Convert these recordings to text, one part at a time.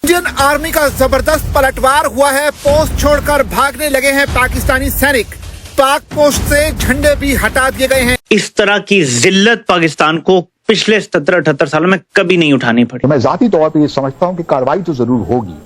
Indian army का जबरदस्त पलटवार हुआ है। पोस्ट छोड़कर भागने लगे हैं पाकिस्तानी सैनिक। पाक पोस्ट से झंडे भी हटा दिए गए हैं। इस तरह की जिल्लत पाकिस्तान को पिछले 77-78 सालों में कभी नहीं उठानी पड़ी। मैं जाती तौर पर ये समझता हूँ कि कार्रवाई तो जरूर होगी,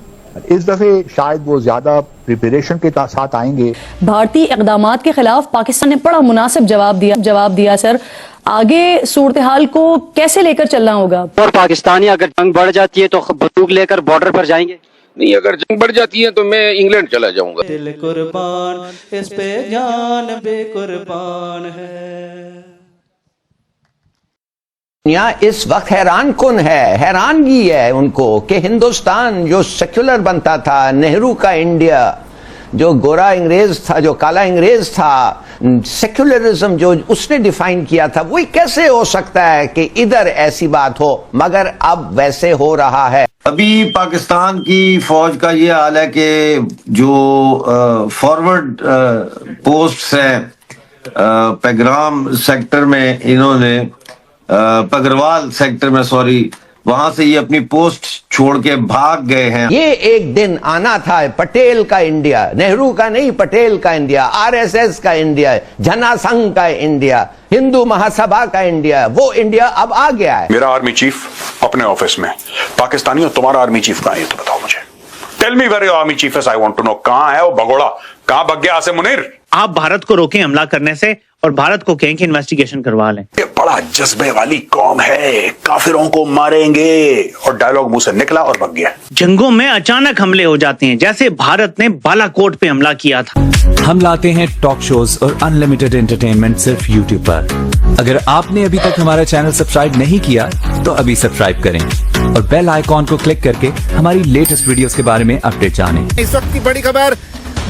इस दफे शायद वो ज्यादा प्रिपरेशन के साथ आएंगे। भारतीय इक़दामात के खिलाफ पाकिस्तान ने बड़ा मुनासिब जवाब दिया सर। आगे सूरत हाल को कैसे लेकर चलना होगा? और पाकिस्तानी अगर जंग बढ़ जाती है तो बंदूक लेकर बॉर्डर पर जाएंगे? नहीं, अगर जंग बढ़ जाती है तो मैं इंग्लैंड चला जाऊंगा। दिल कुर्बान इस पे जान बेकुर्बान है। दुनिया इस वक्त हैरान कुन है, हैरानगी है उनको कि हिंदुस्तान जो सेक्युलर बनता था, नेहरू का इंडिया, जो गोरा अंग्रेज था, जो काला अंग्रेज था, सेक्युलरिज्म जो उसने डिफाइन किया था, वही कैसे हो सकता है कि इधर ऐसी बात हो? मगर अब वैसे हो रहा है। अभी पाकिस्तान की फौज का ये हाल है कि जो फॉरवर्ड पोस्ट्स हैं पेग्राम सेक्टर में, इन्होंने पगरवाल सेक्टर में वहां से ये अपनी पोस्ट छोड़ के भाग गए हैं। ये एक दिन आना था पटेल का इंडिया, नेहरू का नहीं, पटेल का इंडिया, आरएसएस का इंडिया, जनसंघ का इंडिया, हिंदू महासभा का इंडिया, वो इंडिया अब आ गया है। मेरा आर्मी चीफ अपने ऑफिस में, पाकिस्तानियों तुम्हारा आर्मी चीफ कहाँ है तो बताओ मुझे। Tell me where your army chief is, I want to know. कहाँ है वो भगोड़ा, कहाँ भग गया आसिम मुनीर? आप भारत को रोकें हमला करने से और भारत को कहें कि इन्वेस्टिगेशन करवा लें। ये बड़ा जज्बे वाली कौम है, काफिरों को मारेंगे, और डायलॉग मुंह से निकला और भग गया। जंगों में अचानक हमले हो जाते हैं, जैसे भारत ने बालाकोट पे हमला किया था। हम लाते हैं टॉक शोज और अनलिमिटेड एंटरटेनमेंट सिर्फ यूट्यूब पर। अगर आपने अभी तक हमारा चैनल सब्सक्राइब नहीं किया तो अभी सब्सक्राइब करें और बेल आइकॉन को क्लिक करके हमारी लेटेस्ट वीडियोस के बारे में अपडेट जानें। इस वक्त की बड़ी खबर,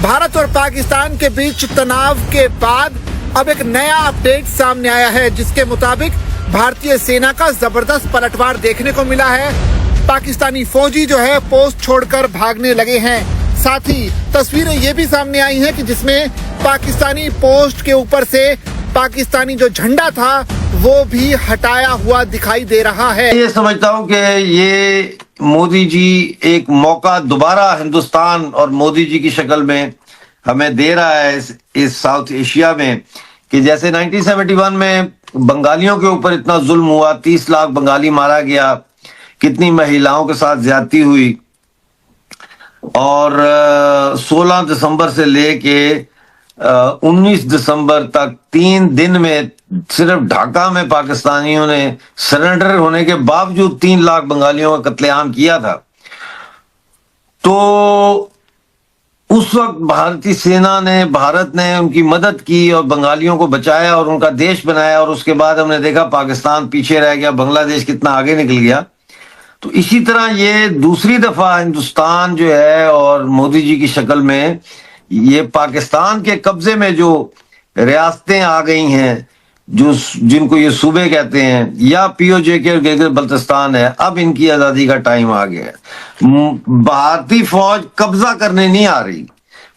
भारत और पाकिस्तान के बीच तनाव के बाद अब एक नया अपडेट सामने आया है, जिसके मुताबिक भारतीय सेना का जबरदस्त पलटवार देखने को मिला है। पाकिस्तानी फौजी जो है पोस्ट छोड़कर भागने लगे हैं। साथ ही तस्वीरें ये भी सामने आई हैं कि जिसमें पाकिस्तानी पोस्ट के ऊपर से पाकिस्तानी जो झंडा था वो भी हटाया हुआ दिखाई दे रहा है। ये समझता हूँ कि ये मोदी जी एक मौका दोबारा हिंदुस्तान और मोदी जी की शक्ल में हमें दे रहा है इस साउथ एशिया में, कि जैसे 1971 में बंगालियों के ऊपर इतना जुल्म हुआ, 30 लाख बंगाली मारा गया, कितनी महिलाओं के साथ ज्यादती हुई, और 16 दिसंबर से लेके 19 दिसंबर तक 3 दिन में सिर्फ ढाका में पाकिस्तानियों ने सरेंडर होने के बावजूद 3 लाख बंगालियों का कत्लेआम किया था। तो उस वक्त भारतीय सेना ने, भारत ने उनकी मदद की और बंगालियों को बचाया और उनका देश बनाया, और उसके बाद हमने देखा पाकिस्तान पीछे रह गया, बांग्लादेश कितना आगे निकल गया। तो इसी तरह ये दूसरी दफा हिंदुस्तान जो है और मोदी जी की शक्ल में ये पाकिस्तान के कब्जे में जो रियासतें आ गई हैं, जो जिनको ये सूबे कहते हैं, या पीओजे के गिलगित बल्तिस्तान है, अब इनकी आजादी का टाइम आ गया है। भारतीय फौज कब्जा करने नहीं आ रही,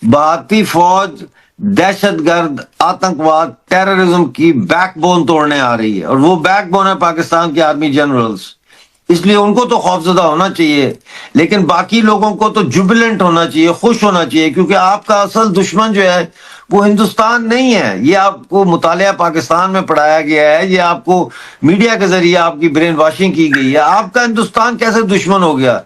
भारतीय फौज दहशतगर्द, आतंकवाद, टेररिज्म की बैकबोन तोड़ने आ रही है, और वो बैकबोन है पाकिस्तान के आर्मी जनरल्स। इसलिए उनको तो खौफजदा होना चाहिए, लेकिन बाकी लोगों को तो जुबिलेंट होना चाहिए, खुश होना चाहिए, क्योंकि आपका असल दुश्मन जो है वो हिंदुस्तान नहीं है। ये आपको मुतालिया पाकिस्तान में पढ़ाया गया है, ये आपको मीडिया के जरिए आपकी ब्रेन वॉशिंग की गई है। आपका हिंदुस्तान कैसे दुश्मन हो गया?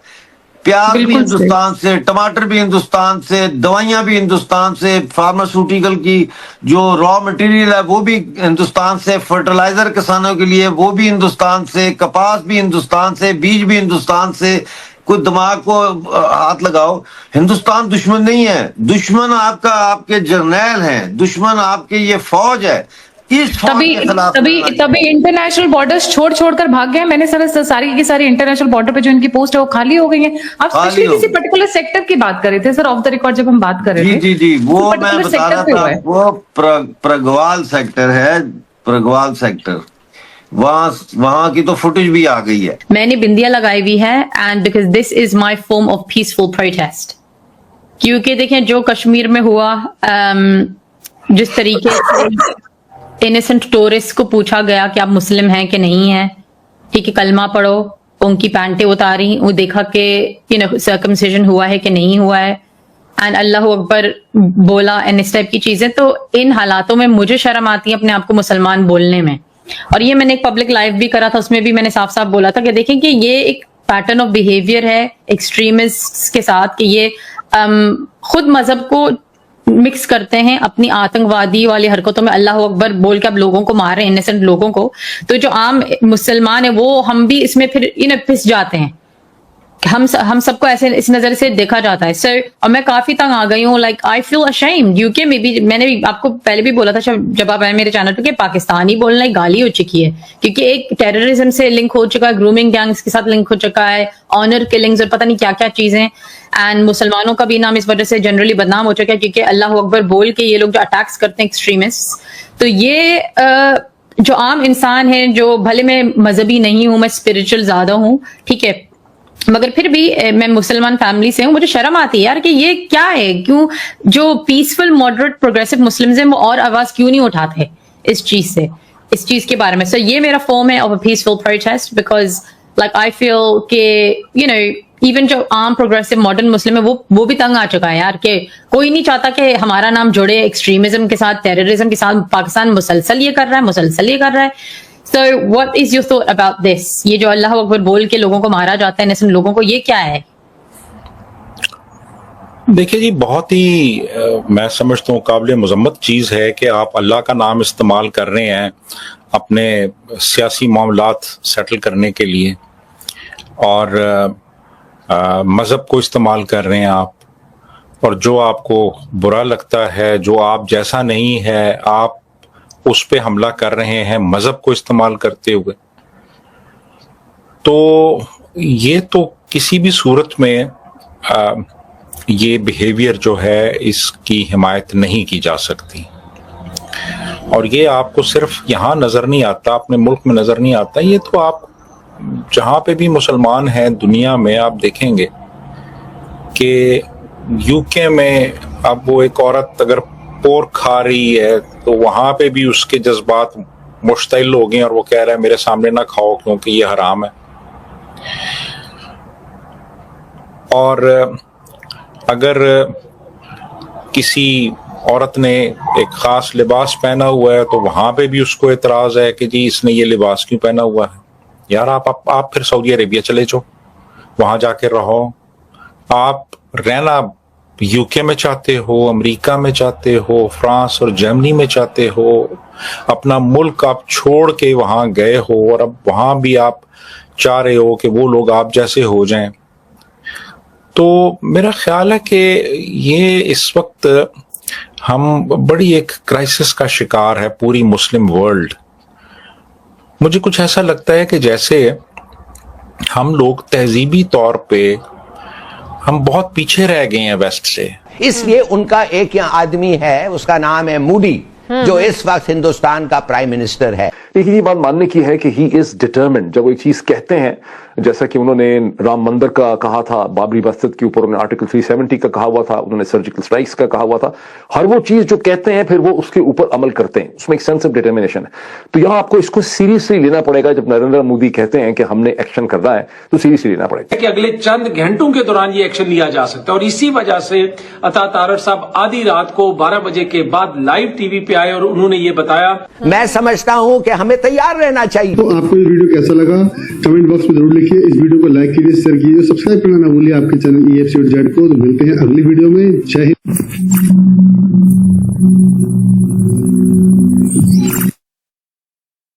प्याज भी हिंदुस्तान से, टमाटर भी हिंदुस्तान से, दवाइयां भी हिंदुस्तान से, फार्मास्यूटिकल की जो रॉ मटेरियल है वो भी हिंदुस्तान से, फर्टिलाइजर किसानों के लिए वो भी हिंदुस्तान से, कपास भी हिंदुस्तान से, बीज भी हिंदुस्तान से। कोई दिमाग को हाथ लगाओ, हिंदुस्तान दुश्मन नहीं है, दुश्मन आपका आपके जर्नैल हैं, दुश्मन आपके ये फौज है। तभी इंटरनेशनल बॉर्डर्स छोड़ कर भाग गए। मैंने सारी की सारी इंटरनेशनल बॉर्डर पे जो इनकी पोस्ट है वो खाली हो गई है। आप स्पेशली किसी पर्टिकुलर सेक्टर की बात कर रहे थे सर, ऑफ द रिकॉर्ड जब हम बात कर रहे थे। जी वो मैं बता रहा था, वो प्रगवाल सेक्टर है, प्रगवाल सेक्टर, वहां की तो फुटेज भी आ गई है। मैंने बिंदिया लगाई हुई है, and because this is my form of peaceful protest. क्योंकि देखें जो कश्मीर में हुआ, जिस तरीके से इनोसेंट टूरिस्ट को पूछा गया कि आप मुस्लिम हैं कि नहीं हैं, ठीक है, कलमा पढ़ो, उनकी पैंटें उतारी, वो देखा कि सर्कमसिजन हुआ है कि नहीं हुआ है, एंड अल्लाह अकबर बोला एंड इस टाइप की चीजें। तो इन हालातों में मुझे शर्म आती है अपने आप को मुसलमान बोलने में। और ये मैंने एक पब्लिक लाइव भी करा था, उसमें भी मैंने साफ साफ बोला था कि देखें कि ये एक पैटर्न ऑफ बिहेवियर है एक्सट्रीमिस्ट के साथ, कि ये खुद मजहब को मिक्स करते हैं अपनी आतंकवादी वाली हरकतों में, अल्लाह अकबर बोल के अब लोगों को मार रहे हैं, इनोसेंट लोगों को। तो जो आम मुसलमान है वो हम भी इसमें फिर पिस जाते हैं, हम सबको ऐसे इस नजर से देखा जाता है सर। और मैं काफी तंग आ गई हूँ, like I feel ashamed. UK में भी मैंने भी आपको पहले भी बोला था जब आप आए मेरे चैनल पे कि पाकिस्तानी बोलना एक गाली हो चुकी है, क्योंकि एक टेररिज्म से लिंक हो चुका है, ग्रूमिंग गैंग्स के साथ लिंक हो चुका है, ऑनर किलिंग्स और पता नहीं क्या क्या चीजें। एंड मुसलमानों का भी नाम इस वजह से जनरली बदनाम हो चुका है, क्योंकि अल्लाह अकबर बोल के ये लोग जो अटैक्स करते हैं एक्सट्रीमिस्ट। तो ये जो आम इंसान है, जो भले मैं मजहबी नहीं हूं, मैं स्पिरिचुअल ज्यादा हूं, ठीक है, मगर फिर भी मैं मुसलमान फैमिली से हूं, मुझे शर्म आती है यार कि ये क्या है, क्यों जो पीसफुल मॉडरेट प्रोग्रेसिव मुस्लिम्स हैं वो और आवाज क्यों नहीं उठाते इस चीज के बारे में। सो ये मेरा फॉर्म है of a peaceful protest, because like I feel के इवन जो आम प्रोग्रेसिव मॉडर्न मुस्लिम है वो भी तंग आ चुका है यार, कि कोई नहीं चाहता कि हमारा नाम जुड़े एक्सट्रीमिज्म के साथ, टेररिज्म के साथ। पाकिस्तान मुसलसल ये कर रहा है। So what is your thought about this? ये जो अल्लाह अकबर बोल के लोगों को मारा जाता है, नस्ल लोगों को, ये क्या है? देखिए जी, बहुत ही मैं समझता हूँ काबिल मजम्मत चीज़ है कि आप अल्लाह का नाम इस्तेमाल कर रहे हैं अपने सियासी मामलात सेटल करने के लिए, और मज़हब को इस्तेमाल कर रहे हैं आप, और जो आपको बुरा लगता है, जो आप जैसा नहीं है, आप उस पे हमला कर रहे हैं मजहब को इस्तेमाल करते हुए। तो ये तो किसी भी सूरत में ये बिहेवियर जो है इसकी हिमायत नहीं की जा सकती, और ये आपको सिर्फ यहाँ नजर नहीं आता, अपने मुल्क में नजर नहीं आता, ये तो आप जहाँ पे भी मुसलमान हैं दुनिया में आप देखेंगे कि यूके में अब वो एक औरत अगर पोर्क खा रही है तो वहां पे भी उसके जज्बात मुश्तइल हो गए और वो कह रहा है मेरे सामने ना खाओ क्योंकि ये हराम है। और अगर किसी औरत ने एक खास लिबास पहना हुआ है तो वहां पे भी उसको एतराज है कि जी इसने ये लिबास क्यों पहना हुआ है। यार आप फिर सऊदी अरेबिया चले जाओ, वहां जाके रहो। आप रहना यूके में चाहते हो, अमेरिका में चाहते हो, फ्रांस और जर्मनी में चाहते हो, अपना मुल्क आप छोड़ के वहां गए हो और अब वहां भी आप चाह रहे हो कि वो लोग आप जैसे हो जाएं। तो मेरा ख्याल है कि ये इस वक्त हम बड़ी एक क्राइसिस का शिकार है पूरी मुस्लिम वर्ल्ड। मुझे कुछ ऐसा लगता है कि जैसे हम लोग तहजीबी तौर पे हम बहुत पीछे रह गए हैं वेस्ट से। इसलिए उनका एक यहाँ आदमी है, उसका नाम है मूडी, जो इस वक्त हिंदुस्तान का प्राइम मिनिस्टर है। लेकिन ये बात मानने की है कि ही इज डिटर्मिन्ड। जब वो एक चीज कहते हैं, जैसा कि उन्होंने राम मंदिर का कहा था, बाबरी मस्जिद के ऊपर उन्होंने आर्टिकल 370 का कहा हुआ था, उन्होंने सर्जिकल स्ट्राइक्स का कहा हुआ था, हर वो चीज जो कहते हैं फिर वो उसके ऊपर अमल करते हैं, उसमें एक सेंस ऑफ डिटर्मिनेशन है। तो यहाँ आपको इसको सीरियसली लेना पड़ेगा। जब नरेंद्र मोदी कहते हैं कि हमने एक्शन करना है तो सीरियसली लेना पड़ेगा कि अगले चंद घंटों के दौरान ये एक्शन लिया जा सकता है। और इसी वजह से अता तारड़ साहब आधी रात को 12 बजे के बाद लाइव टीवी पे आए और उन्होंने ये बताया। मैं समझता हूं कि हमें तैयार रहना चाहिए। तो आपको ये वीडियो कैसा लगा कमेंट बॉक्स में जरूर लिखिए। इस वीडियो को लाइक कीजिए, शेयर कीजिए, सब्सक्राइब करना ना भूलिए आपके चैनल EFC को। तो मिलते हैं अगली वीडियो में। जय हिंद।